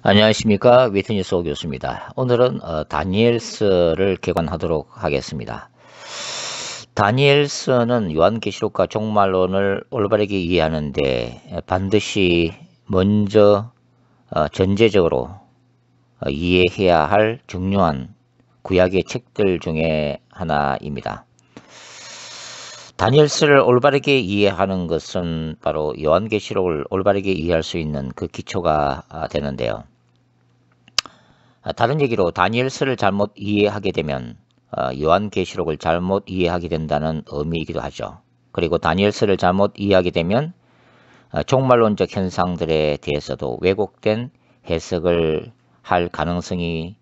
안녕하십니까. 위트니스 오 교수입니다. 오늘은 다니엘서를 개관하도록 하겠습니다. 다니엘서는 요한계시록과 종말론을 올바르게 이해하는데 반드시 먼저 전제적으로 이해해야 할 중요한 구약의 책들 중에 하나입니다. 다니엘서를 올바르게 이해하는 것은 바로 요한계시록을 올바르게 이해할 수 있는 그 기초가 되는데요. 다른 얘기로 다니엘서를 잘못 이해하게 되면 요한계시록을 잘못 이해하게 된다는 의미이기도 하죠. 그리고 다니엘서를 잘못 이해하게 되면 종말론적 현상들에 대해서도 왜곡된 해석을 할 가능성이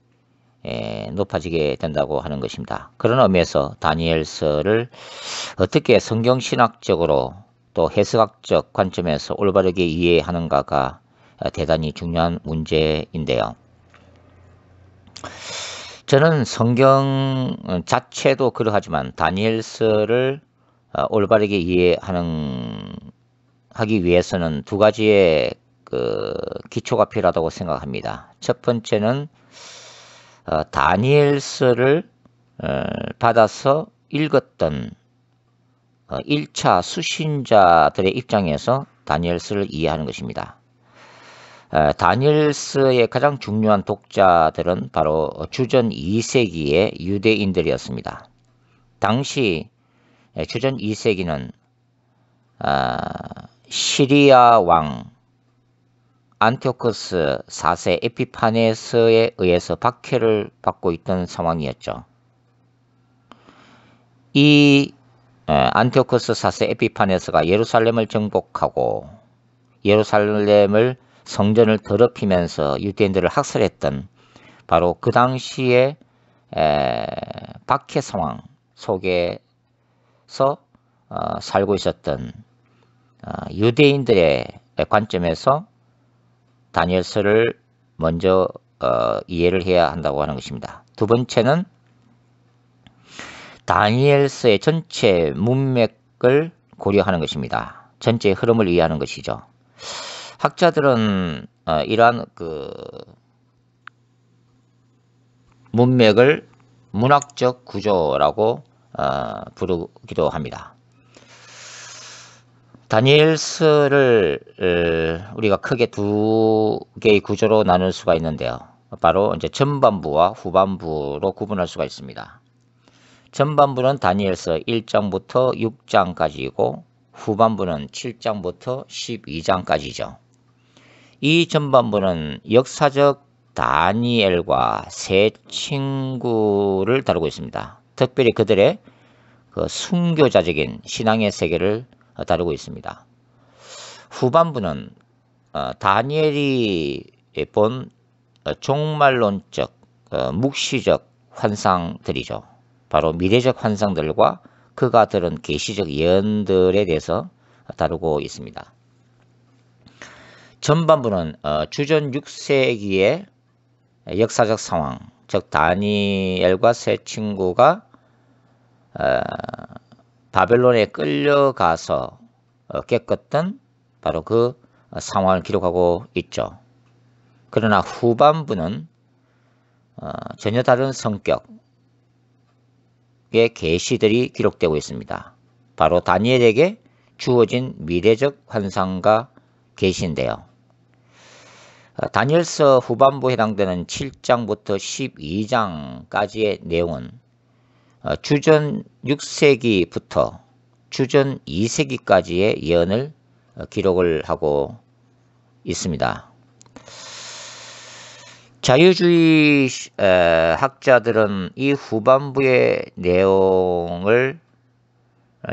높아지게 된다고 하는 것입니다. 그런 의미에서 다니엘서를 어떻게 성경신학적으로 또 해석학적 관점에서 올바르게 이해하는가가 대단히 중요한 문제인데요. 저는 성경 자체도 그러하지만 다니엘서를 올바르게 하기 위해서는 두 가지의 기초가 필요하다고 생각합니다. 첫 번째는 다니엘서를 받아서 읽었던 1차 수신자들의 입장에서 다니엘서를 이해하는 것입니다. 다니엘서의 가장 중요한 독자들은 바로 주전 2세기의 유대인들이었습니다. 당시 주전 2세기는 시리아 왕 안티오코스 4세 에피파네스에 의해서 박해를 받고 있던 상황이었죠. 이 안티오코스 4세 에피파네스가 예루살렘을 정복하고 예루살렘을 성전을 더럽히면서 유대인들을 학살했던 바로 그 당시의 박해 상황 속에서 살고 있었던 유대인들의 관점에서 다니엘서를 먼저 이해를 해야 한다고 하는 것입니다. 두 번째는 다니엘서의 전체 문맥을 고려하는 것입니다. 전체 흐름을 이해하는 것이죠. 학자들은 이러한 문맥을 문학적 구조라고 부르기도 합니다. 다니엘서를 우리가 크게 두 개의 구조로 나눌 수가 있는데요. 바로 이제 전반부와 후반부로 구분할 수가 있습니다. 전반부는 다니엘서 1장부터 6장까지이고 후반부는 7장부터 12장까지죠. 이 전반부는 역사적 다니엘과 세 친구를 다루고 있습니다. 특별히 그들의 순교자적인 신앙의 세계를 다루고 있습니다. 후반부는 다니엘이 본 종말론적 묵시적 환상들이죠. 바로 미래적 환상들과 그가 들은 계시적 예언들에 대해서 다루고 있습니다. 전반부는 주전 6세기의 역사적 상황, 즉 다니엘과 세 친구가 바벨론에 끌려가서 겪었던 바로 그 상황을 기록하고 있죠. 그러나 후반부는 전혀 다른 성격의 계시들이 기록되고 있습니다. 바로 다니엘에게 주어진 미래적 환상과 계시인데요. 다니엘서 후반부에 해당되는 7장부터 12장까지의 내용은 주전 6세기부터 주전 2세기까지의 예언을 기록을 하고 있습니다. 자유주의 학자들은 이 후반부의 내용을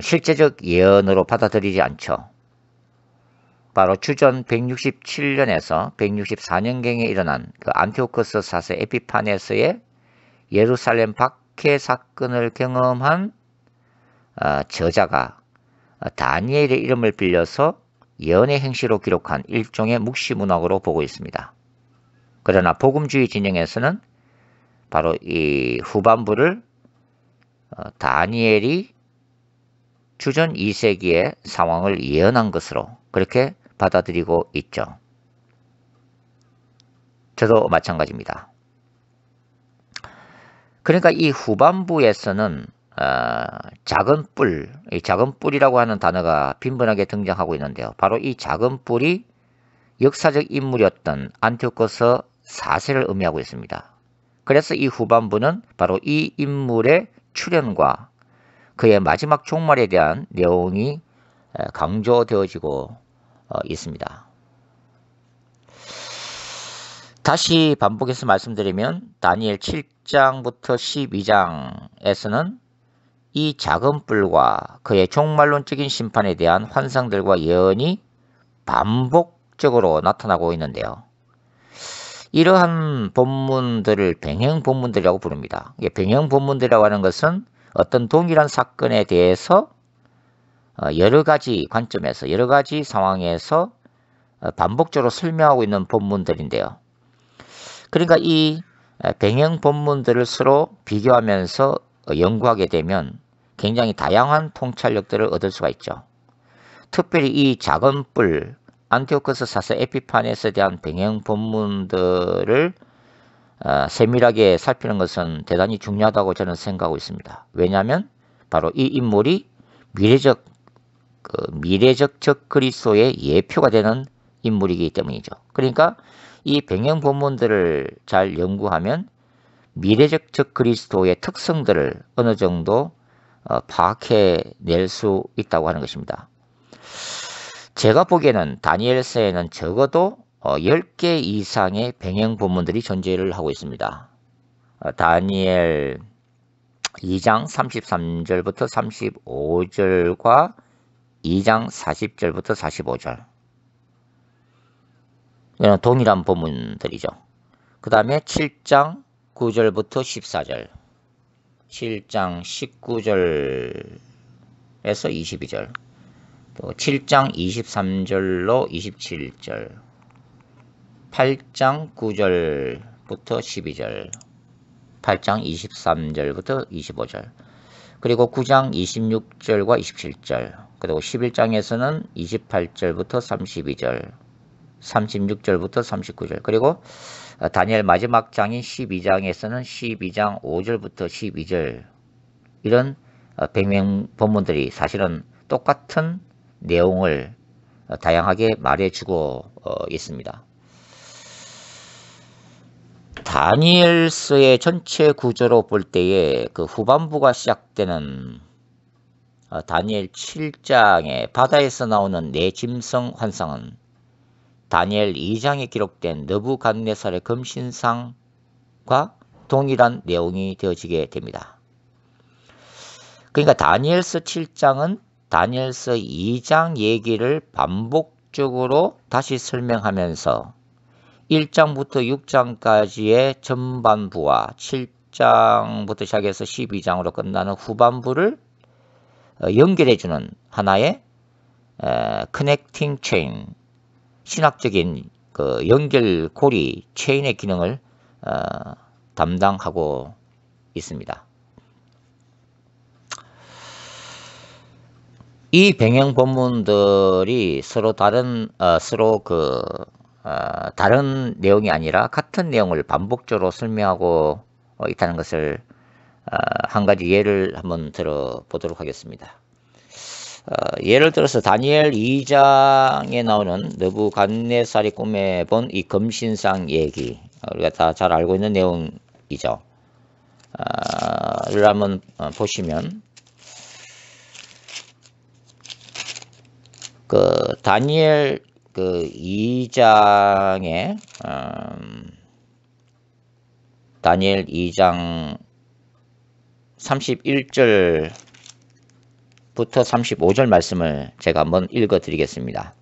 실제적 예언으로 받아들이지 않죠. 바로 주전 167년에서 164년경에 일어난 안티오코스 4세 에피파네스의 예루살렘 박해 사건을 경험한 저자가 다니엘의 이름을 빌려서 예언의 행시로 기록한 일종의 묵시문학으로 보고 있습니다. 그러나 복음주의 진영에서는 바로 이 후반부를 다니엘이 주전 2세기의 상황을 예언한 것으로 그렇게 받아들이고 있죠. 저도 마찬가지입니다. 그러니까 이 후반부에서는 작은 뿔, 이 작은 뿔이라고 하는 단어가 빈번하게 등장하고 있는데요. 바로 이 작은 뿔이 역사적 인물이었던 안티오코스 4세를 의미하고 있습니다. 그래서 이 후반부는 바로 이 인물의 출현과 그의 마지막 종말에 대한 내용이 강조되어지고 있습니다. 다시 반복해서 말씀드리면 다니엘 7장부터 12장에서는 이 작은 뿔과 그의 종말론적인 심판에 대한 환상들과 예언이 반복적으로 나타나고 있는데요. 이러한 본문들을 병행 본문들이라고 부릅니다. 병행 본문들이라고 하는 것은 어떤 동일한 사건에 대해서 여러 가지 관점에서 여러 가지 상황에서 반복적으로 설명하고 있는 본문들인데요. 그러니까 이 병행 본문들을 서로 비교하면서 연구하게 되면 굉장히 다양한 통찰력들을 얻을 수가 있죠. 특별히 이 작은 뿔, 안티오코스 4세 에피파네스에 대한 병행 본문들을 세밀하게 살피는 것은 대단히 중요하다고 저는 생각하고 있습니다. 왜냐하면 바로 이 인물이 미래적 그리스도의 예표가 되는 인물이기 때문이죠. 그러니까 이 병행 본문들을 잘 연구하면 미래적 그리스도의 특성들을 어느 정도 파악해낼 수 있다고 하는 것입니다. 제가 보기에는 다니엘서에는 적어도 10개 이상의 병행 본문들이 존재를 하고 있습니다. 다니엘 2장 33절부터 35절과 2장 40절부터 45절. 이런 동일한 본문들이죠. 그 다음에 7장 9절부터 14절, 7장 19절에서 22절, 또 7장 23절로 27절, 8장 9절부터 12절, 8장 23절부터 25절, 그리고 9장 26절과 27절, 그리고 11장에서는 28절부터 32절, 36절부터 39절, 그리고 다니엘 마지막 장인 12장에서는 12장 5절부터 12절, 이런 병행 본문들이 사실은 똑같은 내용을 다양하게 말해주고 있습니다. 다니엘서의 전체 구조로 볼 때에 그 후반부가 시작되는 다니엘 7장의 바다에서 나오는 네 짐승 환상은 다니엘 2장에 기록된 느부갓네살의 금신상과 동일한 내용이 되어지게 됩니다. 그러니까 다니엘서 7장은 다니엘서 2장 얘기를 반복적으로 다시 설명하면서 1장부터 6장까지의 전반부와 7장부터 시작해서 12장으로 끝나는 후반부를 연결해주는 하나의 커넥팅 체인, 신학적인 그 연결고리 체인의 기능을 담당하고 있습니다. 이 병행 본문들이 서로 다른 다른 내용이 아니라 같은 내용을 반복적으로 설명하고 있다는 것을 한 가지 예를 한번 들어보도록 하겠습니다. 예를 들어서 다니엘 2장에 나오는 느부갓네살이 꿈에 본 이 금신상 얘기, 우리가 다 잘 알고 있는 내용이죠. 를 한번 보시면 그 다니엘 그 2장에 다니엘 2장 31절부터 35절 말씀을 제가 한번 읽어 드리겠습니다.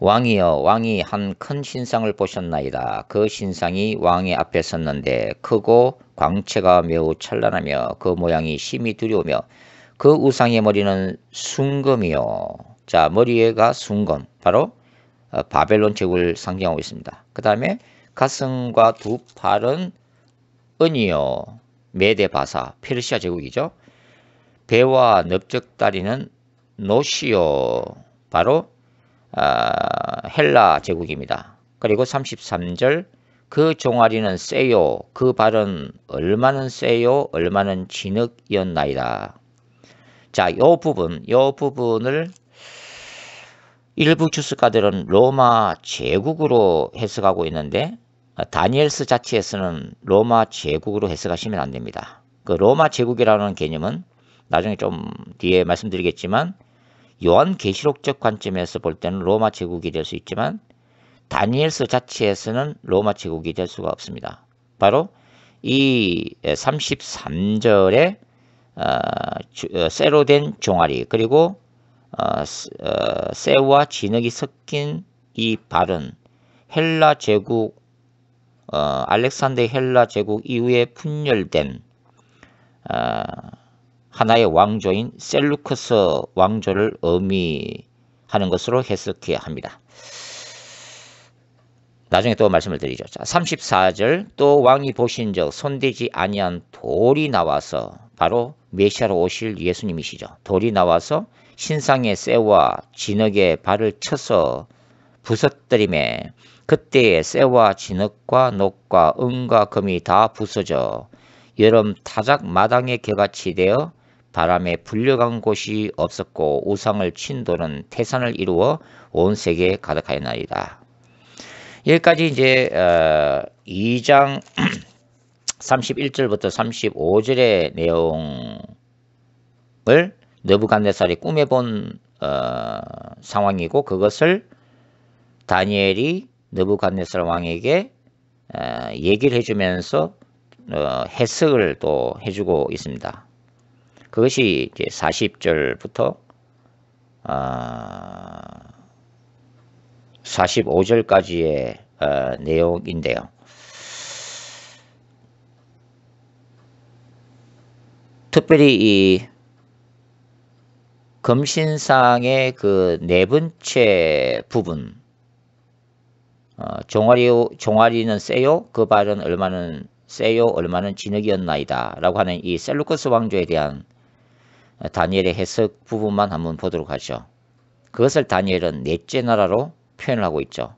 왕이여, 왕이 한 큰 신상을 보셨나이다. 그 신상이 왕의 앞에 섰는데 크고 광채가 매우 찬란하며 그 모양이 심히 두려우며 그 우상의 머리는 순금이요. 자, 머리가 순금, 바로 바벨론 제국을 상징하고 있습니다. 그 다음에 가슴과 두 팔은 은이요. 메데바사, 페르시아 제국이죠. 배와 넓적다리는 노시요, 바로 헬라 제국입니다. 그리고 33절 그 종아리는 세요. 그 발은 얼마는 세요. 얼마는 진흙이었나이다. 자, 요 부분을 일부 주석가들은 로마 제국으로 해석하고 있는데 다니엘서 자체에서는 로마 제국으로 해석하시면 안 됩니다. 그 로마 제국이라는 개념은 나중에 좀 뒤에 말씀드리겠지만 요한계시록적 관점에서 볼 때는 로마 제국이 될 수 있지만 다니엘서 자체에서는 로마 제국이 될 수가 없습니다. 바로 이 33절에 쇠로 된 종아리 그리고 쇠와 진흙이 섞인 이 발은 헬라 제국 알렉산더 헬라 제국 이후에 분열된 하나의 왕조인 셀루커스 왕조를 의미하는 것으로 해석해야 합니다. 나중에 또 말씀을 드리죠. 자, 34절 또 왕이 보신즉 손대지 아니한 돌이 나와서 바로 메시아로 오실 예수님이시죠. 돌이 나와서 신상의 쇠와 진흙에 발을 쳐서 부서뜨리매 그때에 쇠와 진흙과 녹과 은과 금이 다 부서져 여름 타작 마당에 겨같이 되어 바람에 불려간 곳이 없었고 우상을 친 돌은 태산을 이루어 온 세계에 가득하였나이다. 여기까지 이제 2장 31절부터 35절의 내용을 느부갓네살이 꿈에 본 상황이고 그것을 다니엘이 느부갓네살 왕에게 얘기를 해주면서 해석을 또 해주고 있습니다. 그것이 이제 40절부터 45절까지의 내용인데요. 특별히 이 금신상의 그 네 번째 부분 종아리는 세요 그 발은 얼마는 세요 얼마는 진흙이었나이다 라고 하는 이 셀루커스 왕조에 대한 다니엘의 해석 부분만 한번 보도록 하죠. 그것을 다니엘은 넷째 나라로 표현을 하고 있죠.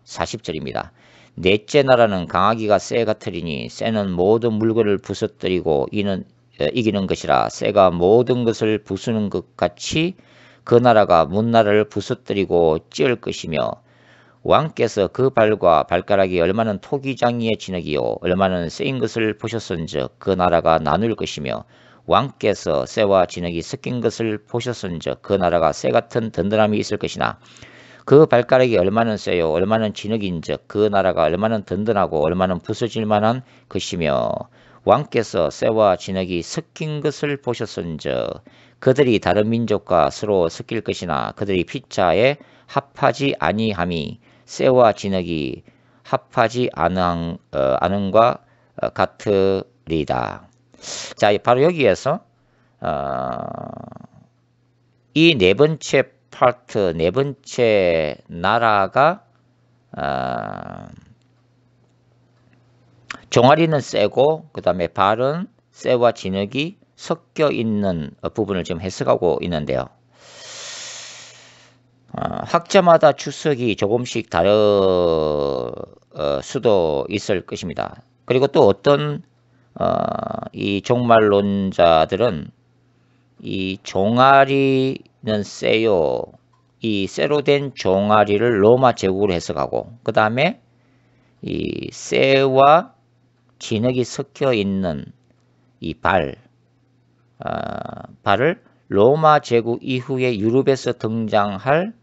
40절입니다. 넷째 나라는 강하기가 쇠 같으리니 쇠는 모든 물건을 부서뜨리고 이기는 것이라 쇠가 모든 것을 부수는 것 같이 그 나라가 문나라를 부서뜨리고 찌을 것이며 왕께서 그 발과 발가락이 얼마는 토기장이의 진흙이요 얼마는 쇠인 것을 보셨은즉 그 나라가 나눌 것이며 왕께서 쇠와 진흙이 섞인 것을 보셨은즉 그 나라가 쇠 같은 든든함이 있을 것이나 그 발가락이 얼마는 쇠요 얼마는 진흙인즉 그 나라가 얼마는 든든하고 얼마는 부서질 만한 것이며 왕께서 쇠와 진흙이 섞인 것을 보셨은즉 그들이 다른 민족과 서로 섞일 것이나 그들이 피차에 합하지 아니함이 쇠와 진흙이 합하지 않음과 같으리다. 자, 바로 여기에서 이 네 번째 파트, 네 번째 나라가 종아리는 쇠고 그 다음에 발은 쇠와 진흙이 섞여 있는 부분을 지금 해석하고 있는데요. 학자마다 주석이 조금씩 다를 수도 있을 것입니다. 그리고 또 어떤 이 종말론자들은 이 종아리는 쇠요, 이 쇠로 된 종아리를 로마 제국으로 해석하고 그 다음에 이 쇠와 진흙이 섞여 있는 이 발을 로마 제국 이후에 유럽에서 등장할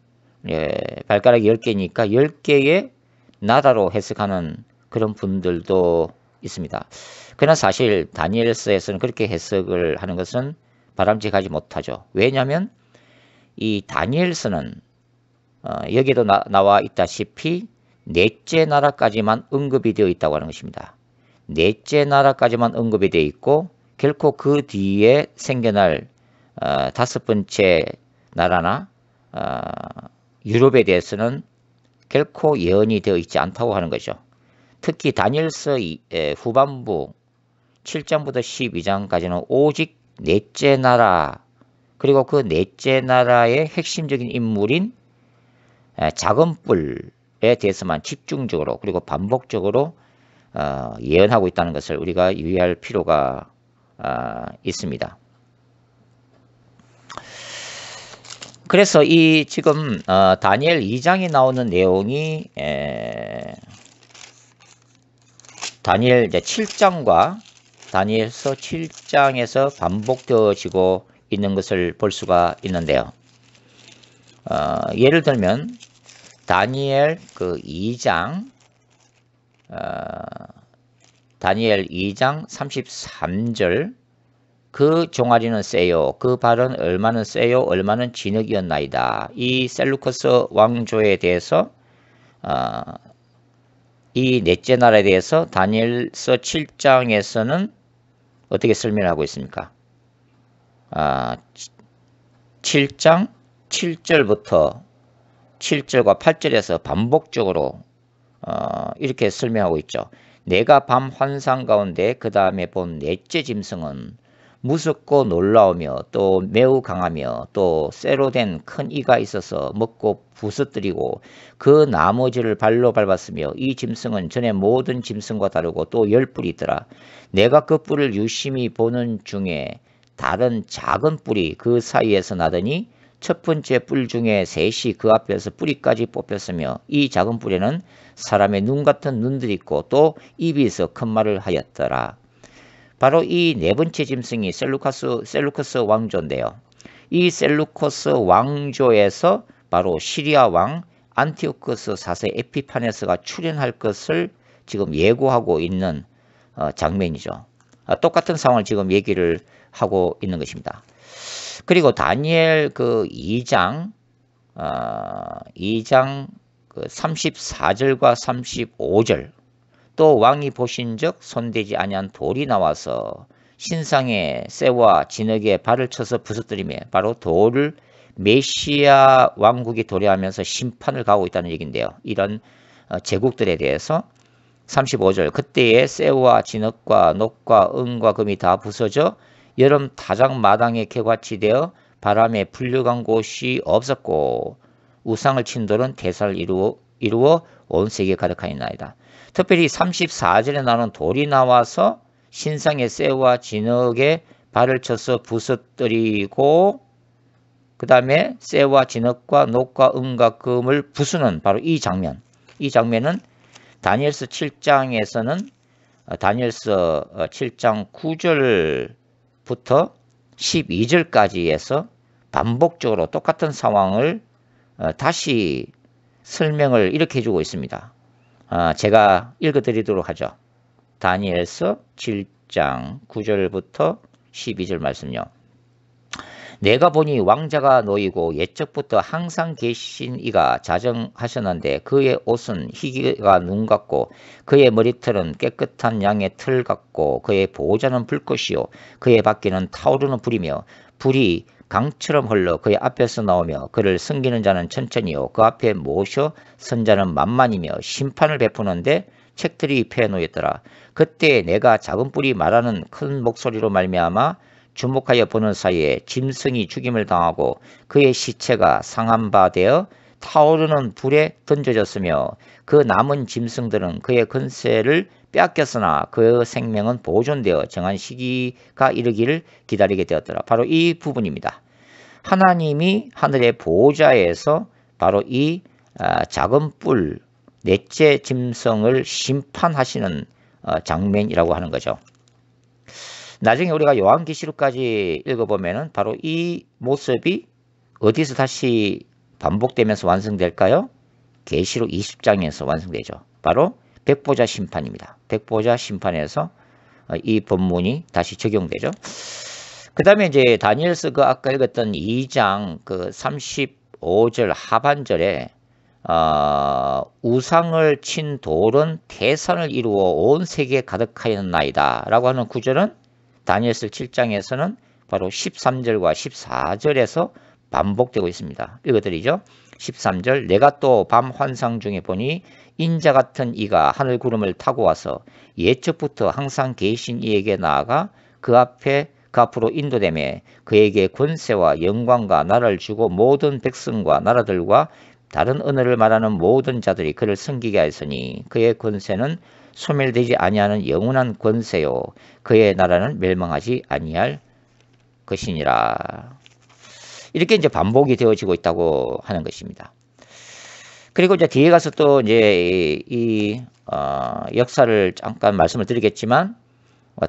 발가락이 10개니까 10개의 나라로 해석하는 그런 분들도 있습니다. 그러나 사실 다니엘서에서는 그렇게 해석을 하는 것은 바람직하지 못하죠. 왜냐하면 이 다니엘서는 여기에도 나와 있다시피 넷째 나라까지만 언급이 되어 있다고 하는 것입니다. 넷째 나라까지만 언급이 되어 있고 결코 그 뒤에 생겨날 다섯 번째 나라나 유럽에 대해서는 결코 예언이 되어 있지 않다고 하는 거죠. 특히 다니엘서 후반부 7장부터 12장까지는 오직 넷째 나라 그리고 그 넷째 나라의 핵심적인 인물인 작은 뿔 대해서만 집중적으로 그리고 반복적으로 예언하고 있다는 것을 우리가 유의할 필요가 있습니다. 그래서 이 지금 다니엘 2장에 나오는 내용이 다니엘 이제 7장과 다니엘서 7장에서 반복되어지고 있는 것을 볼 수가 있는데요. 예를 들면 다니엘 그 2장 다니엘 2장 33절 그 종아리는 세요. 그 발은 얼마는 세요. 얼마는 진흙이었나이다. 이 셀루커스 왕조에 대해서 이 넷째 나라에 대해서 다니엘서 7장에서는 어떻게 설명하고 있습니까? 7장 7절부터 7절과 8절에서 반복적으로 이렇게 설명하고 있죠. 내가 밤 환상 가운데 그 다음에 본 넷째 짐승은 무섭고 놀라우며 또 매우 강하며 또 쇠로 된 큰 이가 있어서 먹고 부서뜨리고 그 나머지를 발로 밟았으며 이 짐승은 전에 모든 짐승과 다르고 또 10뿔이 있더라. 내가 그 뿔을 유심히 보는 중에 다른 작은 뿔이 그 사이에서 나더니 첫 번째 뿔 중에 셋이 그 앞에서 뿌리까지 뽑혔으며 이 작은 뿔에는 사람의 눈 같은 눈들이 있고 또 입이 있어 큰 말을 하였더라. 바로 이 네 번째 짐승이 셀루커스 왕조인데요. 이 셀루커스 왕조에서 바로 시리아 왕 안티오코스 4세 에피파네스가 출현할 것을 지금 예고하고 있는 장면이죠. 똑같은 상황을 지금 얘기를 하고 있는 것입니다. 그리고 다니엘 그 2장 그 34절과 35절 또 왕이 보신즉 손대지 아니한 돌이 나와서 신상의 쇠와 진흙에 발을 쳐서 부서뜨리며 바로 돌을 메시아 왕국이 도래하면서 심판을 가고 있다는 얘기인데요. 이런 제국들에 대해서 35절 그때에 쇠와 진흙과 녹과 은과 금이 다 부서져 여름 타작 마당에 개같이 되어 바람에 불려간 곳이 없었고 우상을 친 돌은 대사를 이루어 온 세계에 가득하였나이다. 특별히 34절에 나오는 돌이 나와서 신상의 쇠와 진흙에 발을 쳐서 부서뜨리고 그 다음에 쇠와 진흙과 녹과 은과 금을 부수는 바로 이 장면. 이 장면은 다니엘서 7장에서는 다니엘서 7장 9절부터 12절까지 해서 반복적으로 똑같은 상황을 다시 설명을 이렇게 해주고 있습니다. 제가 읽어드리도록 하죠. 다니엘서 7장 9절부터 12절 말씀요. 내가 보니 왕자가 놓이고 옛적부터 항상 계신 이가 자정하셨는데 그의 옷은 희기가 눈 같고 그의 머리털은 깨끗한 양의 털 같고 그의 보호자는 불꽃이요 그의 바퀴는 타오르는 불이며 불이 강처럼 흘러 그의 앞에서 나오며 그를 섬기는 자는 천천히요 그 앞에 모셔 선 자는 만만이며 심판을 베푸는데 책들이 펴놓였더라. 그때 내가 작은 뿔이 말하는 큰 목소리로 말미암아 주목하여 보는 사이에 짐승이 죽임을 당하고 그의 시체가 상한 바 되어 타오르는 불에 던져졌으며 그 남은 짐승들은 그의 근세를 빼앗겼으나 그 생명은 보존되어 정한 시기가 이르기를 기다리게 되었더라. 바로 이 부분입니다. 하나님이 하늘의 보호자에서 바로 이 작은 뿔 넷째 짐승을 심판하시는 장면이라고 하는 거죠. 나중에 우리가 요한계시록까지 읽어보면 바로 이 모습이 어디서 다시 반복되면서 완성될까요? 계시록 20장에서 완성되죠. 바로 백보자 심판입니다. 백보자 심판에서 이 본문이 다시 적용되죠. 그 다음에 이제 다니엘서 그 아까 읽었던 2장 그 35절 하반절에 우상을 친 돌은 태산을 이루어 온 세계에 가득하였나이다 라고 하는 구절은 다니엘서 7장에서는 바로 13절과 14절에서 반복되고 있습니다. 읽어드리죠. 13절 내가 또 밤 환상 중에 보니 인자 같은 이가 하늘 구름을 타고 와서 옛적부터 항상 계신 이에게 나아가 그 앞으로 인도되매 그에게 권세와 영광과 나라를 주고 모든 백성과 나라들과 다른 언어를 말하는 모든 자들이 그를 섬기게 하였으니 그의 권세는 소멸되지 아니하는 영원한 권세요 그의 나라는 멸망하지 아니할 것이니라. 이렇게 이제 반복이 되어지고 있다고 하는 것입니다. 그리고 이제 뒤에 가서 또 이제 역사를 잠깐 말씀을 드리겠지만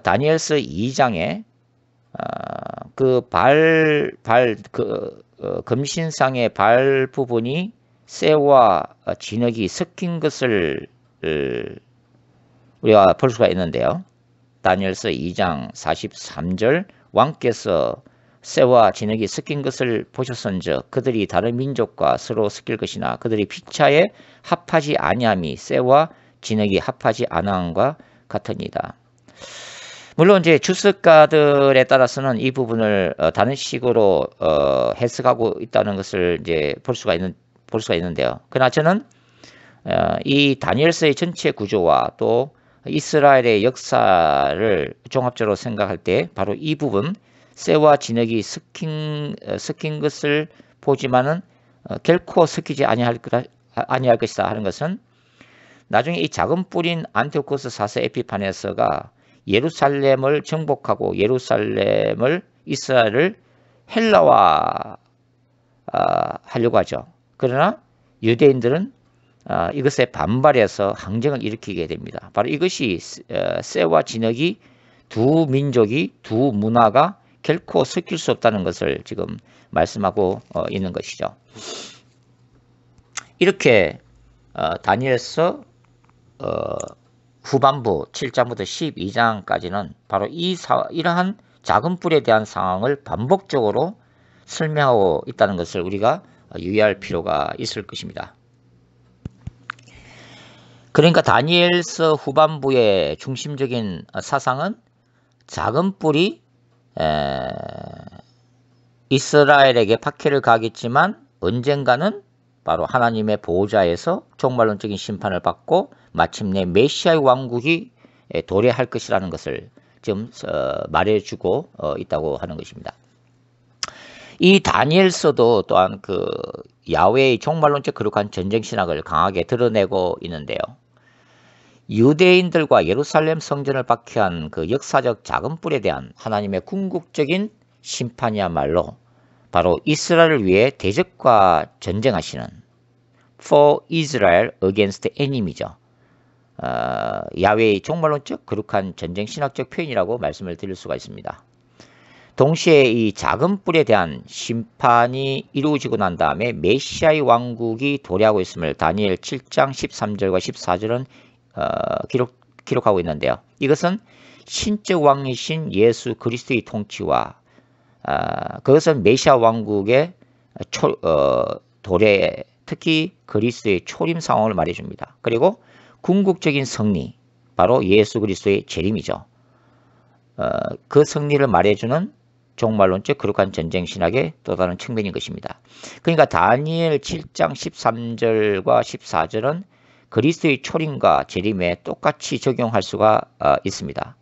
다니엘서 2장에 금신상의 발 부분이 쇠와 진흙이 섞인 것을 우리가 볼 수가 있는데요. 다니엘서 2장 43절 왕께서 쇠와 진흙이 섞인 것을 보셨은즉 그들이 다른 민족과 서로 섞일 것이나 그들이 피차에 합하지 아니함이 쇠와 진흙이 합하지 아니함과 같으니이다. 물론 이제 주석가들에 따라서는 이 부분을 다른 식으로 해석하고 있다는 것을 이제 볼 수가 있는데요. 그러나 저는 이 다니엘서의 전체 구조와 또 이스라엘의 역사를 종합적으로 생각할 때 바로 이 부분 쇠와 진흙이 섞인 것을 보지만은 결코 섞이지 아니할 것이다 하는 것은 나중에 이 작은 뿔인 안티오코스 4세 에피파네스가 예루살렘을 정복하고 예루살렘을 이스라엘을 헬라화 하려고 하죠. 그러나 유대인들은 이것에 반발해서 항쟁을 일으키게 됩니다. 바로 이것이 쇠와 진흙이 두 민족이 두 문화가 결코 섞일 수 없다는 것을 지금 말씀하고 있는 것이죠. 이렇게 다니엘서 후반부 7장부터 12장까지는 바로 이러한 작은 뿔에 대한 상황을 반복적으로 설명하고 있다는 것을 우리가 유의할 필요가 있을 것입니다. 그러니까 다니엘서 후반부의 중심적인 사상은 작은 뿔이 이스라엘에게 박해를 가하겠지만 언젠가는 바로 하나님의 보호자에서 종말론적인 심판을 받고 마침내 메시아의 왕국이 도래할 것이라는 것을 지금 말해주고 있다고 하는 것입니다. 이 다니엘서도 또한 그 야훼의 종말론적 거룩한 전쟁 신학을 강하게 드러내고 있는데요. 유대인들과 예루살렘 성전을 박해한 그 역사적 작은 뿔에 대한 하나님의 궁극적인 심판이야말로 바로 이스라엘을 위해 대적과 전쟁하시는 For Israel against enemy죠. 야훼의 종말론적 거룩한 전쟁 신학적 표현이라고 말씀을 드릴 수가 있습니다. 동시에 이 작은 뿔에 대한 심판이 이루어지고 난 다음에 메시아의 왕국이 도래하고 있음을 다니엘 7장 13절과 14절은 기록하고 있는데요. 이것은 신적 왕이신 예수 그리스도의 통치와 그것은 메시아 왕국의 도래, 특히 그리스도의 초림 상황을 말해줍니다. 그리고 궁극적인 승리, 바로 예수 그리스도의 재림이죠. 그 승리를 말해주는 종말론적 거룩한 전쟁 신학의 또 다른 측면인 것입니다. 그러니까 다니엘 7장 13절과 14절은 그리스도의 초림과 재림에 똑같이 적용할 수가 있습니다.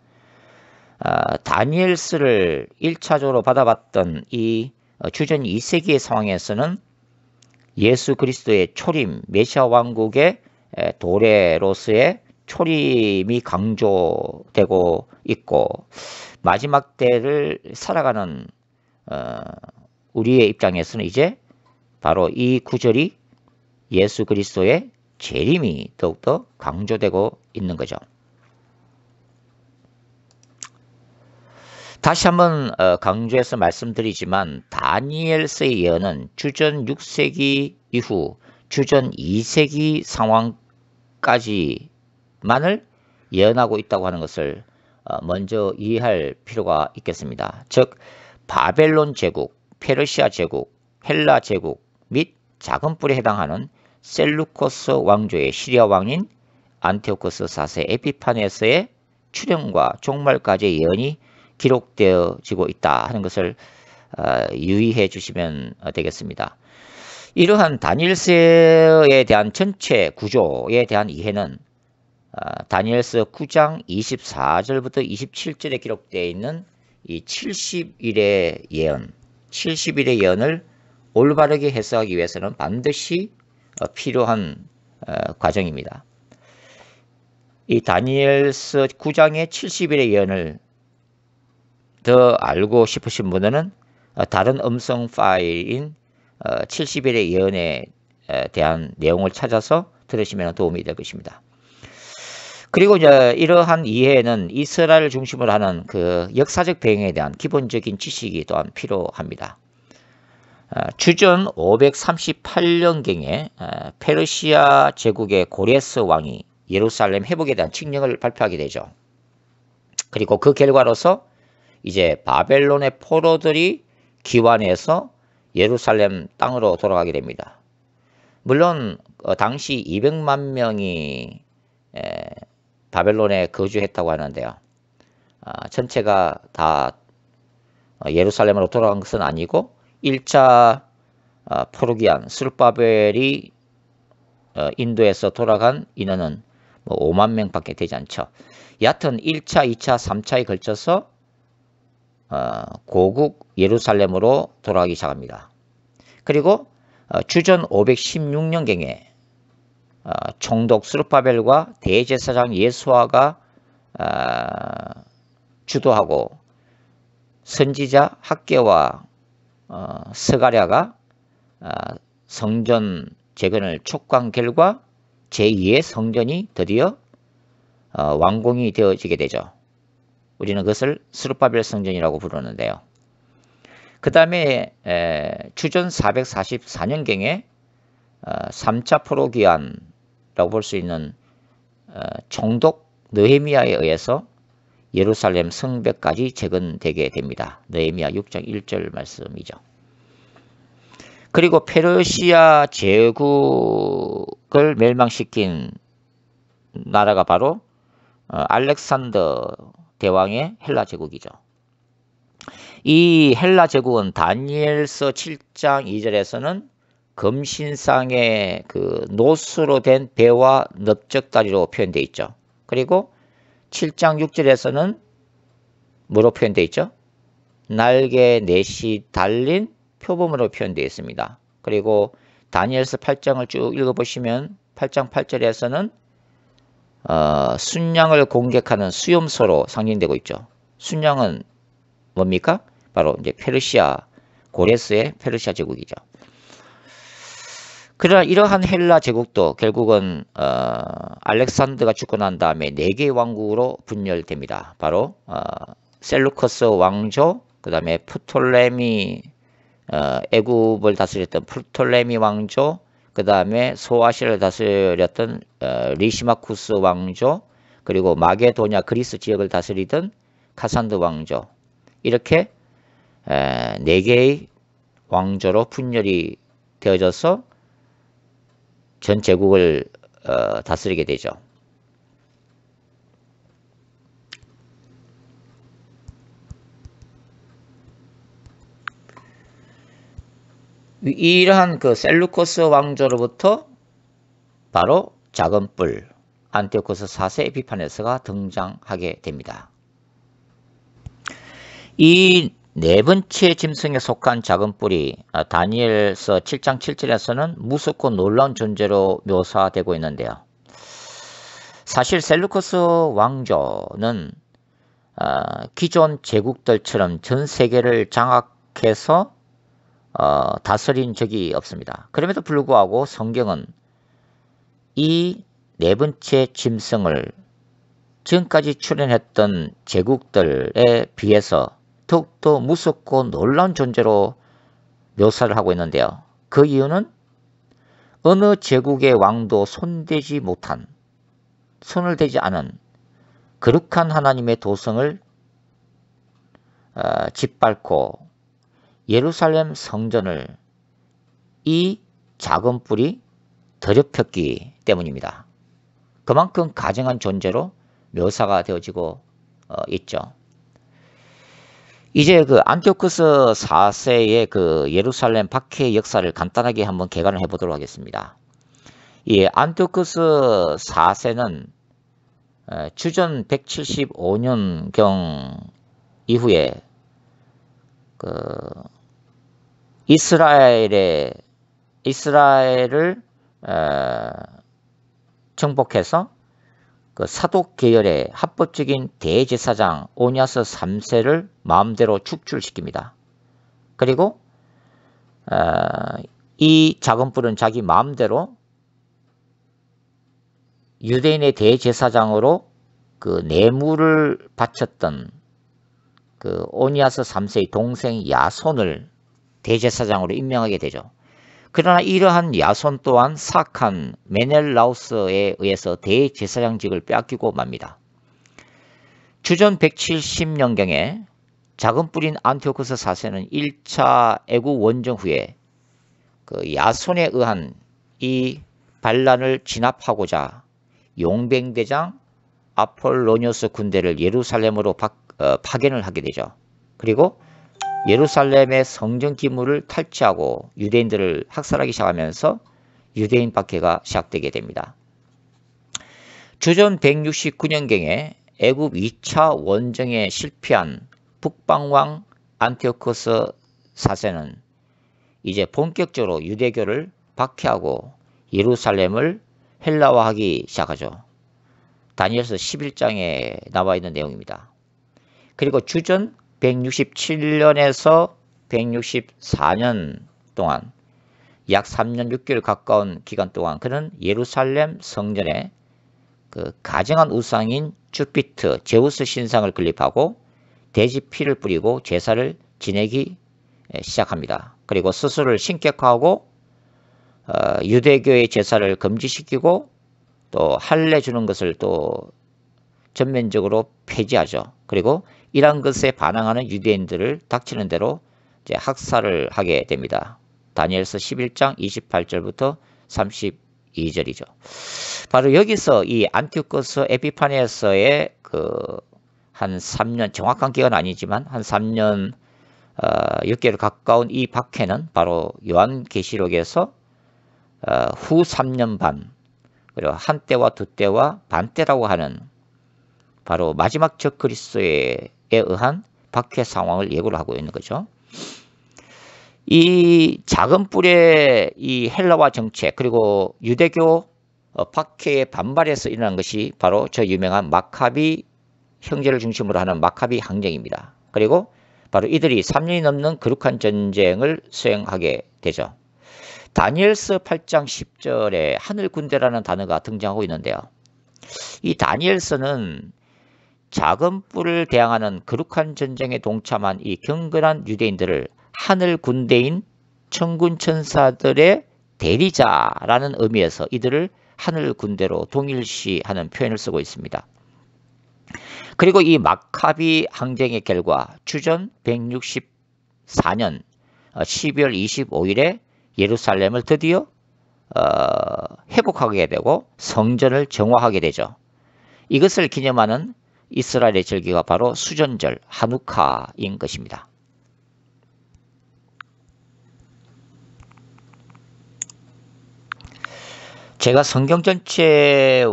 다니엘서를 1차적으로 받아봤던 이 주전 2세기의 상황에서는 예수 그리스도의 초림, 메시아 왕국의 도래로서의 초림이 강조되고 있고 마지막 때를 살아가는 우리의 입장에서는 이제 바로 이 구절이 예수 그리스도의 재림이 더욱더 강조되고 있는 거죠. 다시 한번 강조해서 말씀드리지만 다니엘서의 예언은 주전 6세기 이후 주전 2세기 상황까지만을 예언하고 있다고 하는 것을 먼저 이해할 필요가 있겠습니다. 즉 바벨론 제국, 페르시아 제국, 헬라 제국 및 작은 뿔에 해당하는 셀루코스 왕조의 시리아 왕인 안티오코스 4세 에피파네스의 출현과 종말까지의 예언이 기록되어지고 있다 하는 것을 유의해 주시면 되겠습니다. 이러한 다니엘서에 대한 전체 구조에 대한 이해는 다니엘서 9장 24절부터 27절에 기록되어 있는 이 70일의 예언, 70일의 예언을 올바르게 해석하기 위해서는 반드시 필요한 과정입니다. 이 다니엘서 9장의 70일의 예언을 더 알고 싶으신 분들은 다른 음성 파일인 70일의 예언에 대한 내용을 찾아서 들으시면 도움이 될 것입니다. 그리고 이제 이러한 이해에는 이스라엘을 중심으로 하는 그 역사적 배경에 대한 기본적인 지식이 또한 필요합니다. 주전 538년경에 페르시아 제국의 고레스 왕이 예루살렘 회복에 대한 칙령을 발표하게 되죠. 그리고 그 결과로서 이제 바벨론의 포로들이 기환해서 예루살렘 땅으로 돌아가게 됩니다. 물론 당시 200만 명이 바벨론에 거주했다고 하는데요. 전체가 다 예루살렘으로 돌아간 것은 아니고 1차 포로기한 스룹바벨이 인도에서 돌아간 인원은 뭐 5만 명밖에 되지 않죠. 여하튼 1차, 2차, 3차에 걸쳐서 고국 예루살렘으로 돌아가기 시작합니다. 그리고 주전 516년경에 총독 스룹바벨과 대제사장 예수아가 주도하고 선지자 학개와 스가랴가 성전 재건을 촉구한 결과 제2의 성전이 드디어 완공이 되어지게 되죠. 우리는 그것을 스룹바벨 성전이라고 부르는데요. 그 다음에 주전 444년경에 3차 포로기환이라고 볼 수 있는 총독 느헤미야에 의해서 예루살렘 성벽까지 재건되게 됩니다. 느헤미야 6장 1절 말씀이죠. 그리고 페르시아 제국을 멸망시킨 나라가 바로 알렉산더 대왕의 헬라 제국이죠. 이 헬라 제국은 다니엘서 7장 2절에서는 금신상의 그 노수로 된 배와 넓적다리로 표현되어 있죠. 그리고 7장 6절에서는 뭐로 표현되어 있죠? 날개 넷이 달린 표범으로 표현되어 있습니다. 그리고 다니엘서 8장을 쭉 읽어보시면 8장 8절에서는 순양을 공격하는 수염소로 상징되고 있죠. 순양은 뭡니까? 바로 이제 페르시아 고레스의 페르시아 제국이죠. 그러나 이러한 헬라 제국도 결국은 알렉산더가 죽고 난 다음에 4개의 왕국으로 분열됩니다. 바로 셀루커스 왕조, 그 다음에 프톨레미 애굽을 다스렸던 프톨레미 왕조, 그 다음에 소아시아를 다스렸던 리시마쿠스 왕조, 그리고 마게도냐 그리스 지역을 다스리던 카산드 왕조, 이렇게 4개의 왕조로 분열이 되어져서 전 제국을 다스리게 되죠. 이러한 그 셀루코스 왕조로부터 바로 작은 뿔 안티오코스 4세 에피파네스가 등장하게 됩니다. 이 네 번째 짐승에 속한 작은 뿔이 다니엘서 7장 7절에서는 무섭고 놀라운 존재로 묘사되고 있는데요. 사실 셀루코스 왕조는 기존 제국들처럼 전 세계를 장악해서 다스린 적이 없습니다. 그럼에도 불구하고 성경은 이 네 번째 짐승을 지금까지 출현했던 제국들에 비해서 더욱더 무섭고 놀라운 존재로 묘사를 하고 있는데요. 그 이유는 어느 제국의 왕도 손대지 못한, 손을 대지 않은 거룩한 하나님의 도성을 짓밟고 예루살렘 성전을 이 작은 뿔이 더럽혔기 때문입니다. 그만큼 가증한 존재로 묘사가 되어지고 있죠. 이제 그 안티오쿠스 4세의 그 예루살렘 박해의 역사를 간단하게 한번 개관을 해보도록 하겠습니다. 이 안티오쿠스 4세는 주전 175년경 이후에 그 이스라엘을 정복해서 그 사독 계열의 합법적인 대제사장 오냐스 3세를 마음대로 축출시킵니다. 그리고 이 작은 뿔은 자기 마음대로 유대인의 대제사장으로 그 뇌물을 바쳤던 그 오니아스 3세의 동생 야손을 대제사장으로 임명하게 되죠. 그러나 이러한 야손 또한 사악한 메넬라우스에 의해서 대제사장직을 빼앗기고 맙니다. 주전 170년경에 작은 뿔인 안티오쿠스 4세는 1차 애국 원정 후에 그 야손에 의한 이 반란을 진압하고자 용병대장 아폴로니우스 군대를 예루살렘으로 파견을 하게 되죠. 그리고 예루살렘의 성전 기물을 탈취하고 유대인들을 학살하기 시작하면서 유대인 박해가 시작되게 됩니다. 주전 169년경에 애굽 2차 원정에 실패한 북방왕 안티오쿠스 4세는 이제 본격적으로 유대교를 박해하고 예루살렘을 헬라화하기 시작하죠. 다니엘서 11장에 나와 있는 내용입니다. 그리고 주전 167년에서 164년 동안 약 3년 6개월 가까운 기간 동안 그는 예루살렘 성전에 그 가증한 우상인 주피트, 제우스 신상을 건립하고 돼지 피를 뿌리고 제사를 지내기 시작합니다. 그리고 스스로를 신격화하고 유대교의 제사를 금지시키고 또 할례 주는 것을 또 전면적으로 폐지하죠. 그리고 이러한 것에 반항하는 유대인들을 닥치는 대로 이제 학살을 하게 됩니다. 다니엘서 11장 28절부터 32절이죠. 바로 여기서 이 안티오쿠스 에피파네스의 그 한 3년, 정확한 기간은 아니지만 한 3년 6개월 가까운 이 박해는 바로 요한계시록에서 후 3년 반, 그리고 한때와 두때와 반때라고 하는 바로 마지막 적 그리스도에 의한 박해 상황을 예고를 하고 있는 거죠. 이 작은 뿔의 이 헬라화 정책 그리고 유대교 박해에 반발해서 일어난 것이 바로 저 유명한 마카비 형제를 중심으로 하는 마카비 항쟁입니다. 그리고 바로 이들이 3년이 넘는 거룩한 전쟁을 수행하게 되죠. 다니엘서 8장 10절에 하늘 군대라는 단어가 등장하고 있는데요. 이 다니엘서는 작은 뿔을 대항하는 거룩한 전쟁에 동참한 이 경건한 유대인들을 하늘 군대인 천군 천사들의 대리자라는 의미에서 이들을 하늘 군대로 동일시하는 표현을 쓰고 있습니다. 그리고 이 마카비 항쟁의 결과 주전 164년 12월 25일에 예루살렘을 드디어 회복하게 되고 성전을 정화하게 되죠. 이것을 기념하는 이스라엘의 절기가 바로 수전절 하누카인 것입니다. 제가 성경 전체를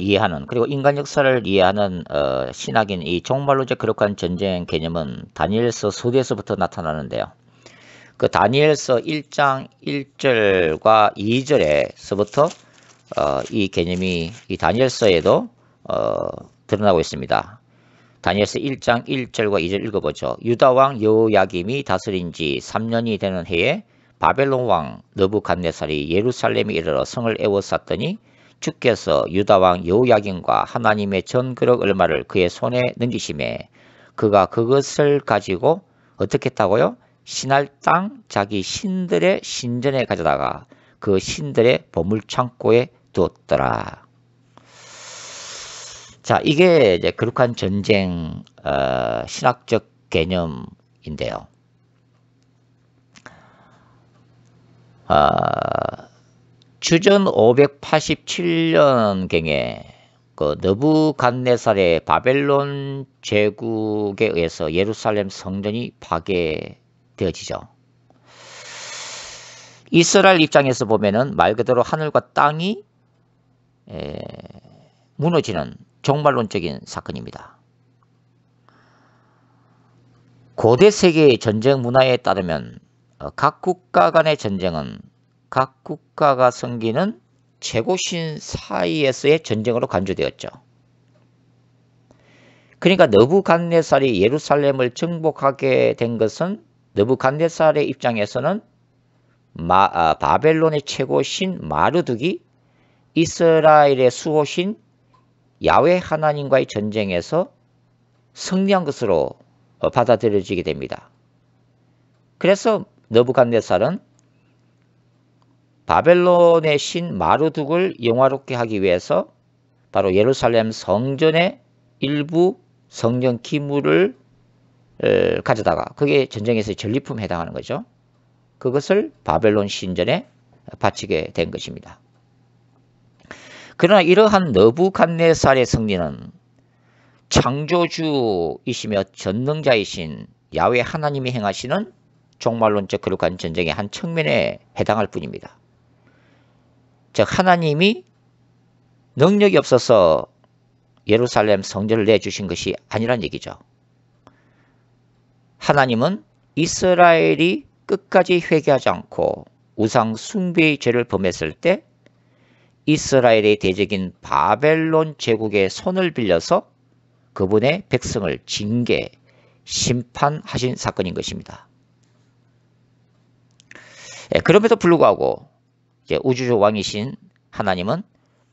이해하는 그리고 인간 역사를 이해하는 신학인 이 종말론적 거룩한 전쟁 개념은 다니엘서 서두에서부터 나타나는데요. 그 다니엘서 1장 1절과 2절에서부터 이 개념이 이 다니엘서에도 드러나고 있습니다. 다니엘서 1장 1절과 2절 읽어보죠. 유다왕 여호야김이 다스린 지 3년이 되는 해에 바벨론 왕 느부갓네살이 예루살렘에 이르러 성을 에워쌌더니 주께서 유다왕 여호야김과 하나님의 전그릇 얼마를 그의 손에 넘기심에 그가 그것을 가지고 어떻게 했다고요? 신할 땅 자기 신들의 신전에 가져다가 그 신들의 보물창고에 두었더라. 자, 이게 이제 거룩한 전쟁 신학적 개념인데요. 주전 587년경에 그 느부갓네살의 바벨론 제국에 의해서 예루살렘 성전이 파괴되어지죠. 이스라엘 입장에서 보면은 말 그대로 하늘과 땅이 무너지는 종말론적인 사건입니다. 고대 세계의 전쟁 문화에 따르면 각 국가 간의 전쟁은 각 국가가 섬기는 최고신 사이에서의 전쟁으로 간주되었죠. 그러니까 느부갓네살이 예루살렘을 정복하게 된 것은 느부갓네살의 입장에서는 바벨론의 최고신 마르둑이 이스라엘의 수호신 야훼 하나님과의 전쟁에서 승리한 것으로 받아들여지게 됩니다. 그래서 느부갓네살은 바벨론의 신 마르둑을 영화롭게 하기 위해서 바로 예루살렘 성전의 일부 성전 기물을 가져다가 그게 전쟁에서 전리품에 해당하는 거죠. 그것을 바벨론 신전에 바치게 된 것입니다. 그러나 이러한 느부갓네살의 승리는 창조주이시며 전능자이신 야훼 하나님이 행하시는 종말론적 거룩한 전쟁의 한 측면에 해당할 뿐입니다. 즉 하나님이 능력이 없어서 예루살렘 성전을 내주신 것이 아니란 얘기죠. 하나님은 이스라엘이 끝까지 회개하지 않고 우상 숭배의 죄를 범했을 때 이스라엘의 대적인 바벨론 제국의 손을 빌려서 그분의 백성을 징계, 심판하신 사건인 것입니다. 그럼에도 불구하고 이제 우주조 왕이신 하나님은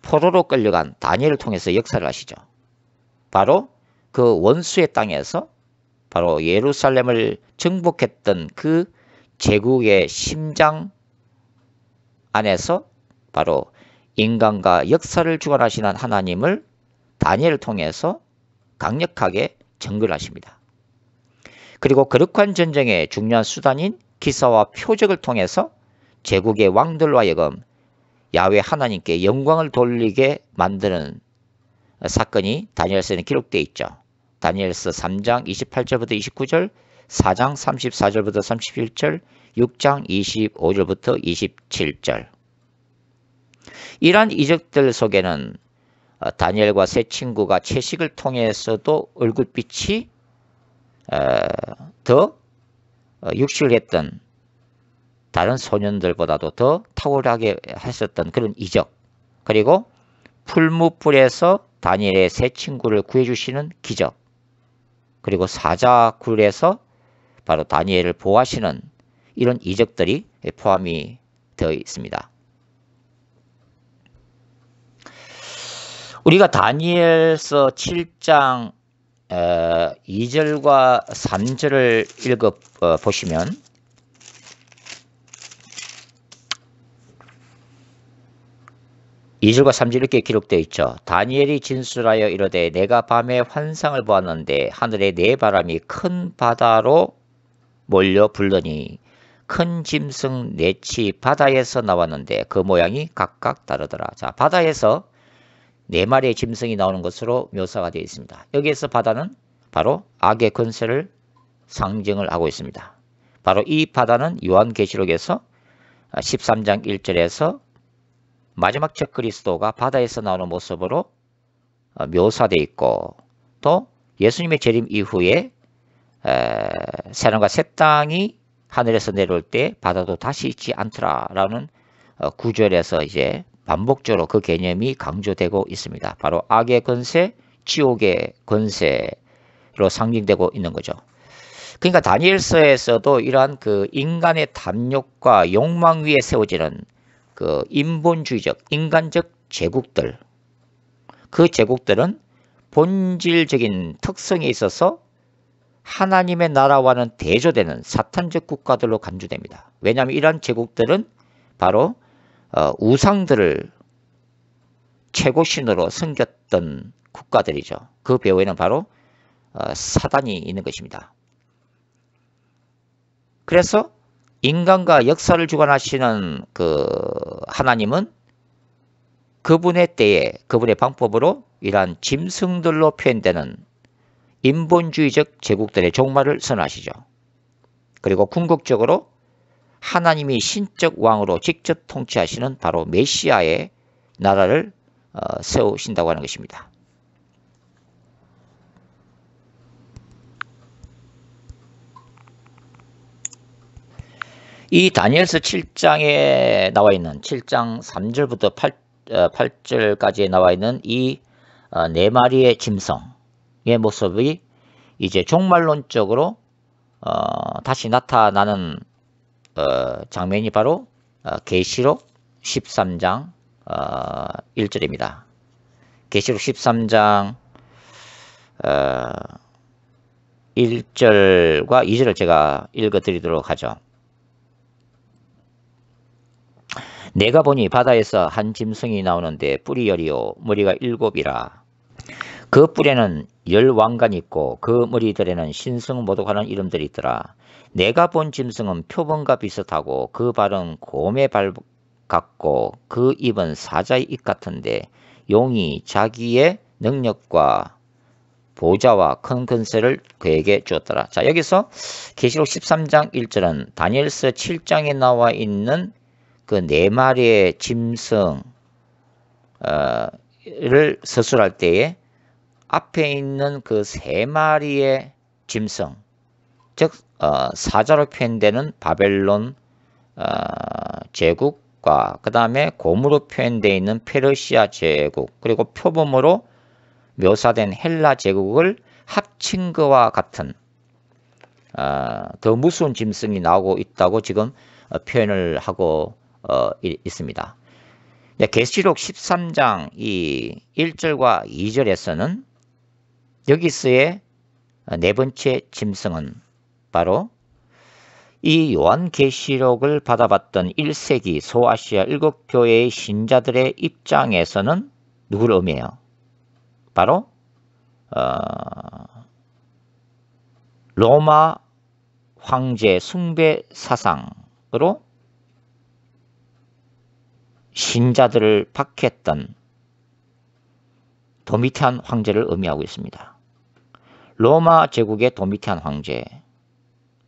포로로 끌려간 다니엘을 통해서 역사를 하시죠. 바로 그 원수의 땅에서 바로 예루살렘을 정복했던 그 제국의 심장 안에서 바로 인간과 역사를 주관하시는 하나님을 다니엘을 통해서 강력하게 정결하십니다. 그리고 거룩한 전쟁의 중요한 수단인 기사와 표적을 통해서 제국의 왕들로 하여금 야훼 하나님께 영광을 돌리게 만드는 사건이 다니엘서에 기록되어 있죠. 다니엘서 3장 28절부터 29절, 4장 34절부터 31절, 6장 25절부터 27절. 이러한 이적들 속에는 다니엘과 세 친구가 채식을 통해서도 얼굴빛이 더 육식을 했던 다른 소년들보다도 더 탁월하게 했었던 그런 이적, 그리고 풀무불에서 다니엘의 세 친구를 구해주시는 기적, 그리고 사자굴에서 바로 다니엘을 보호하시는 이런 이적들이 포함이 되어 있습니다. 우리가 다니엘서 7장 2절과 3절을 읽어보시면 (2절과 3절) 이렇게 기록되어 있죠. 다니엘이 진술하여 이르되 내가 밤에 환상을 보았는데 하늘에 네 바람이 큰 바다로 몰려 불더니 큰 짐승 넷이 바다에서 나왔는데 그 모양이 각각 다르더라. 자, 바다에서 네 마리의 짐승이 나오는 것으로 묘사가 되어 있습니다. 여기에서 바다는 바로 악의 권세를 상징을 하고 있습니다. 바로 이 바다는 요한계시록에서 13장 1절에서 마지막 적 그리스도가 바다에서 나오는 모습으로 묘사되어 있고, 또 예수님의 재림 이후에 새하늘과 새 땅이 하늘에서 내려올 때 바다도 다시 있지 않더라라는 구절에서 이제 반복적으로 그 개념이 강조되고 있습니다. 바로 악의 권세, 지옥의 권세로 상징되고 있는 거죠. 그러니까 다니엘서에서도 이러한 그 인간의 탐욕과 욕망 위에 세워지는 그 인본주의적, 인간적 제국들, 그 제국들은 본질적인 특성에 있어서 하나님의 나라와는 대조되는 사탄적 국가들로 간주됩니다. 왜냐하면 이러한 제국들은 바로 우상들을 최고신으로 섬겼던 국가들이죠. 그 배후에는 바로 사단이 있는 것입니다. 그래서 인간과 역사를 주관하시는 그 하나님은 그분의 때에 그분의 방법으로 이러한 짐승들로 표현되는 인본주의적 제국들의 종말을 선언하시죠. 그리고 궁극적으로 하나님이 신적 왕으로 직접 통치하시는 바로 메시아의 나라를 세우신다고 하는 것입니다. 이 다니엘서 7장에 나와 있는 7장 3절부터 8절까지에 나와 있는 이 네 마리의 짐승의 모습이 이제 종말론적으로 다시 나타나는 장면이 바로 계시록 13장 1절입니다. 계시록 13장 1절과 2절을 제가 읽어드리도록 하죠. 내가 보니 바다에서 한 짐승이 나오는데 뿔이 10이요 머리가 7이라. 그 뿔에는 10왕관이 있고 그 머리들에는 신성 모독하는 이름들이 있더라. 내가 본 짐승은 표범과 비슷하고 그 발은 곰의 발 같고 그 입은 사자의 입 같은데 용이 자기의 능력과 보좌와 큰 근세를 그에게 주었더라. 자, 여기서 계시록 13장 1절은 다니엘서 7장에 나와 있는 그 네 마리의 짐승을 서술할 때에 앞에 있는 그 세 마리의 짐승, 즉 사자로 표현되는 바벨론 제국과 그 다음에 곰으로 표현되어 있는 페르시아 제국, 그리고 표범으로 묘사된 헬라 제국을 합친 것과 같은 더 무서운 짐승이 나오고 있다고 지금 표현을 하고 있습니다. 계시록 13장 이 1절과 2절에서는 여기서의 네 번째 짐승은 바로 이 요한계시록을 받아봤던 1세기 소아시아 7교회의 신자들의 입장에서는 누구를 의미해요? 바로 로마 황제 숭배 사상으로 신자들을 박해했던 도미티안 황제를 의미하고 있습니다. 로마 제국의 도미티안 황제,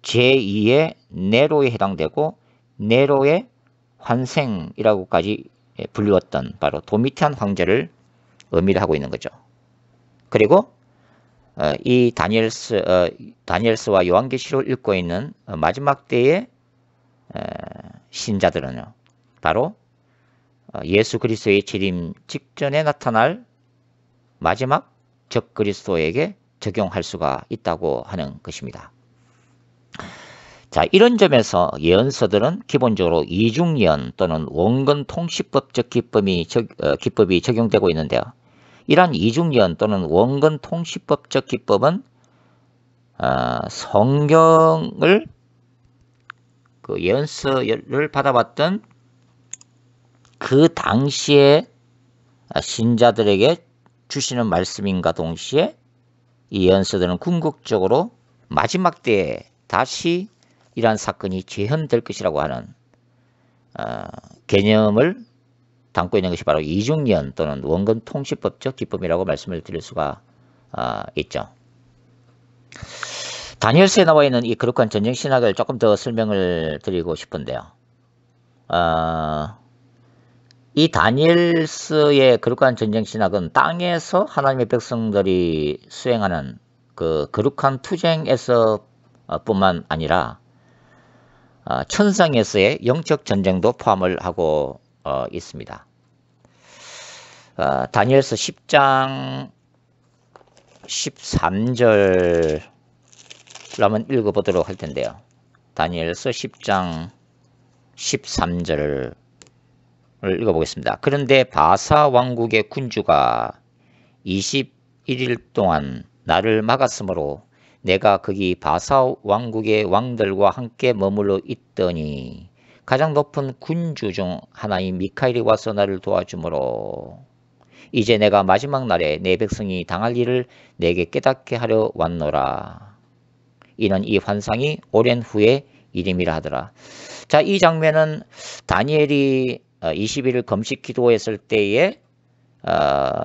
제2의 네로에 해당되고 네로의 환생이라고까지 불리웠던 바로 도미티안 황제를 의미를 하고 있는 거죠. 그리고 이 다니엘서와 요한계시록을 읽고 있는 마지막 때의 신자들은요, 바로 예수 그리스도의 재림 직전에 나타날 마지막 적 그리스도에게 적용할 수가 있다고 하는 것입니다. 자, 이런 점에서 예언서들은 기본적으로 이중예언 또는 원근 통시법적 기법이 적용되고 있는데요. 이러한 이중예언 또는 원근 통시법적 기법은 성경을 그 예언서를 받아봤던 그 당시에 신자들에게 주시는 말씀인가 동시에 이 예언서들은 궁극적으로 마지막 때에 다시 이러한 사건이 재현될 것이라고 하는 개념을 담고 있는 것이 바로 이중예언 또는 원근 통시법적 기법이라고 말씀을 드릴 수가 있죠. 다니엘서에 나와 있는 이 거룩한 전쟁 신학을 조금 더 설명을 드리고 싶은데요. 이 다니엘서의 거룩한 전쟁 신학은 땅에서 하나님의 백성들이 수행하는 그 거룩한 투쟁에서 뿐만 아니라 천상에서의 영적 전쟁도 포함을 하고 있습니다. 다니엘서 10장 13절 한번 읽어보도록 할 텐데요. 다니엘서 10장 13절을 읽어보겠습니다. 그런데 바사 왕국의 군주가 21일 동안 나를 막았으므로 내가 거기 바사 왕국의 왕들과 함께 머물러 있더니 가장 높은 군주 중 하나인 미카엘이 와서 나를 도와주므로 이제 내가 마지막 날에 내 백성이 당할 일을 내게 깨닫게 하려 왔노라. 이는 이 환상이 오랜 후의 일임이라 하더라. 자, 이 장면은 다니엘이 20일을 금식 기도했을 때에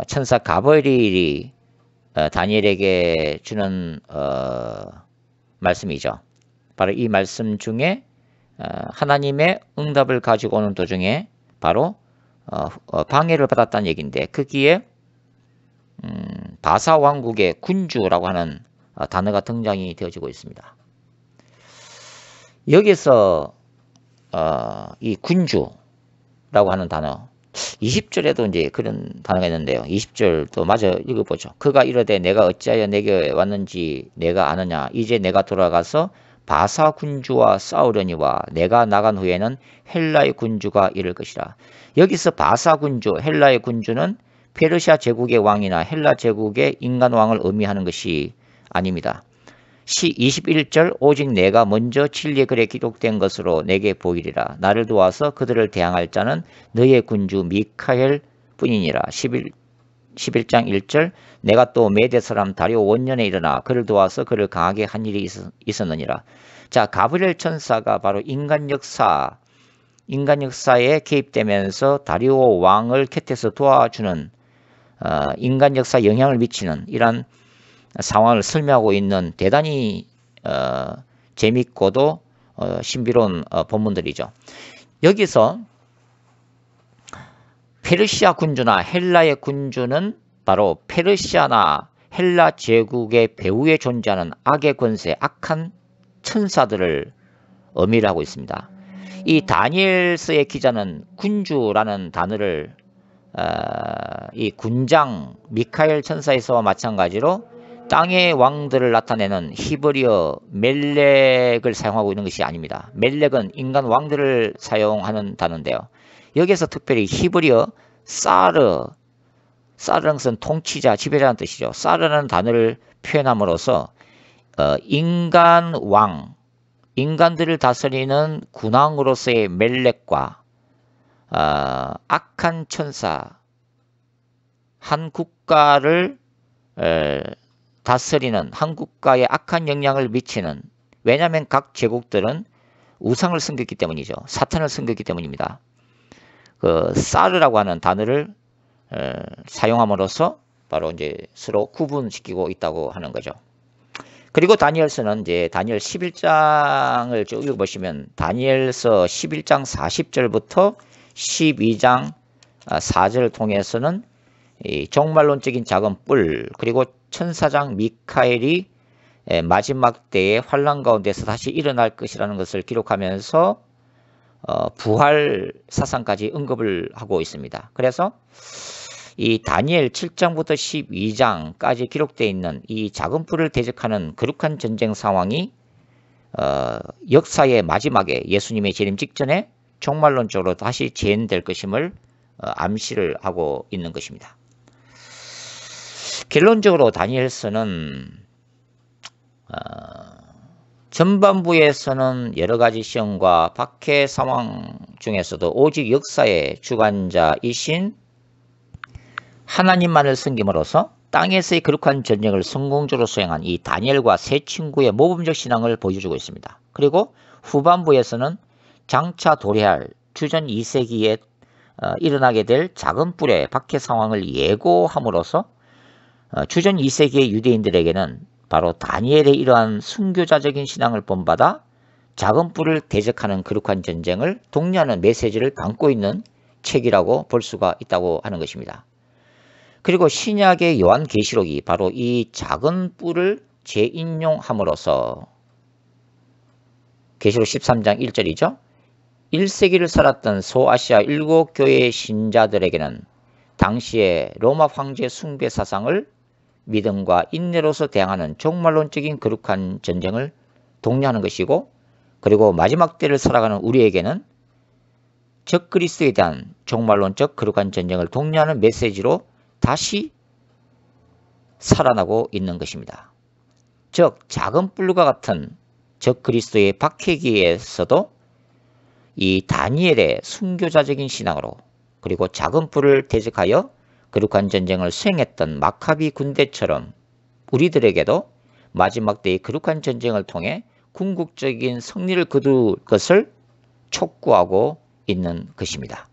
천사 가브리엘이 다니엘에게 주는 말씀이죠. 바로 이 말씀 중에 하나님의 응답을 가지고 오는 도중에 바로 방해를 받았다는 얘기인데, 거기에 바사 왕국의 군주라고 하는 단어가 등장이 되어지고 있습니다. 여기서 이 군주라고 하는 단어 20절에도 이제 그런 단어가 있는데요. 20절 또 마저 읽어보죠. 그가 이르되 내가 어찌하여 내게 왔는지 내가 아느냐. 이제 내가 돌아가서 바사 군주와 싸우려니와 내가 나간 후에는 헬라의 군주가 이를 것이라. 여기서 바사 군주, 헬라의 군주는 페르시아 제국의 왕이나 헬라 제국의 인간 왕을 의미하는 것이 아닙니다. 21절 오직 내가 먼저 진리의 글에 기록된 것으로 내게 보이리라. 나를 도와서 그들을 대항할 자는 너의 군주 미카엘 뿐이니라. 11장 1절 내가 또 메대 사람 다리오 원년에 일어나 그를 도와서 그를 강하게 한 일이 있었느니라. 자, 가브리엘 천사가 바로 인간 역사에 개입되면서 다리오 왕을 곁에서 도와주는 인간 역사에 영향을 미치는 이러한 상황을 설명하고 있는 대단히 재밌고도 신비로운 본문들이죠. 여기서 페르시아 군주나 헬라의 군주는 바로 페르시아나 헬라 제국의 배후에 존재하는 악의 권세, 악한 천사들을 의미를 하고 있습니다. 이 다니엘서의 기자는 군주라는 단어를 이 군장 미카엘 천사에서와 마찬가지로 땅의 왕들을 나타내는 히브리어 멜렉을 사용하고 있는 것이 아닙니다. 멜렉은 인간 왕들을 사용하는 단어인데요. 여기서 특별히 히브리어 사르라는 것은 통치자, 지배자라는 뜻이죠. 사르라는 단어를 표현함으로써 인간 왕, 인간들을 다스리는 군왕으로서의 멜렉과 악한 천사, 한 국가를 다스리는 한 국가에 악한 영향을 미치는, 왜냐하면 각 제국들은 우상을 섬겼기 때문이죠. 사탄을 섬겼기 때문입니다. 그 사르라고 하는 단어를 사용함으로써 바로 이제 서로 구분시키고 있다고 하는 거죠. 그리고 다니엘서는 이제 다니엘 11장을 쭉 읽어보시면 다니엘서 11장 40절부터 12장 4절을 통해서는 이 종말론적인 작은 뿔, 그리고 천사장 미카엘이 마지막 때의 환란 가운데서 다시 일어날 것이라는 것을 기록하면서 부활 사상까지 언급을 하고 있습니다. 그래서 이 다니엘 7장부터 12장까지 기록되어 있는 이 작은 뿔을 대적하는 거룩한 전쟁 상황이 역사의 마지막에 예수님의 재림 직전에 종말론적으로 다시 재현될 것임을 암시를 하고 있는 것입니다. 결론적으로 다니엘서는 전반부에서는 여러 가지 시험과 박해 상황 중에서도 오직 역사의 주관자이신 하나님만을 섬김으로써 땅에서의 거룩한 전쟁을 성공적으로 수행한 이 다니엘과 세 친구의 모범적 신앙을 보여주고 있습니다. 그리고 후반부에서는 장차 도래할 주전 2세기에 일어나게 될 작은 뿔의 박해 상황을 예고함으로써 주전 2세기의 유대인들에게는 바로 다니엘의 이러한 순교자적인 신앙을 본받아 작은 뿔을 대적하는 거룩한 전쟁을 독려하는 메시지를 담고 있는 책이라고 볼 수가 있다고 하는 것입니다. 그리고 신약의 요한계시록이 바로 이 작은 뿔을 재인용함으로써 계시록 13장 1절이죠. 1세기를 살았던 소아시아 7교회의 신자들에게는 당시의 로마 황제 숭배 사상을 믿음과 인내로서 대항하는 종말론적인 거룩한 전쟁을 독려하는 것이고, 그리고 마지막 때를 살아가는 우리에게는 적그리스도에 대한 종말론적 거룩한 전쟁을 독려하는 메시지로 다시 살아나고 있는 것입니다. 즉 작은 뿔과 같은 적그리스도의 박해기에서도 이 다니엘의 순교자적인 신앙으로, 그리고 작은 뿔을 대적하여 거룩한 전쟁을 수행했던 마카비 군대처럼 우리들에게도 마지막 때의 거룩한 전쟁을 통해 궁극적인 승리를 거둘 것을 촉구하고 있는 것입니다.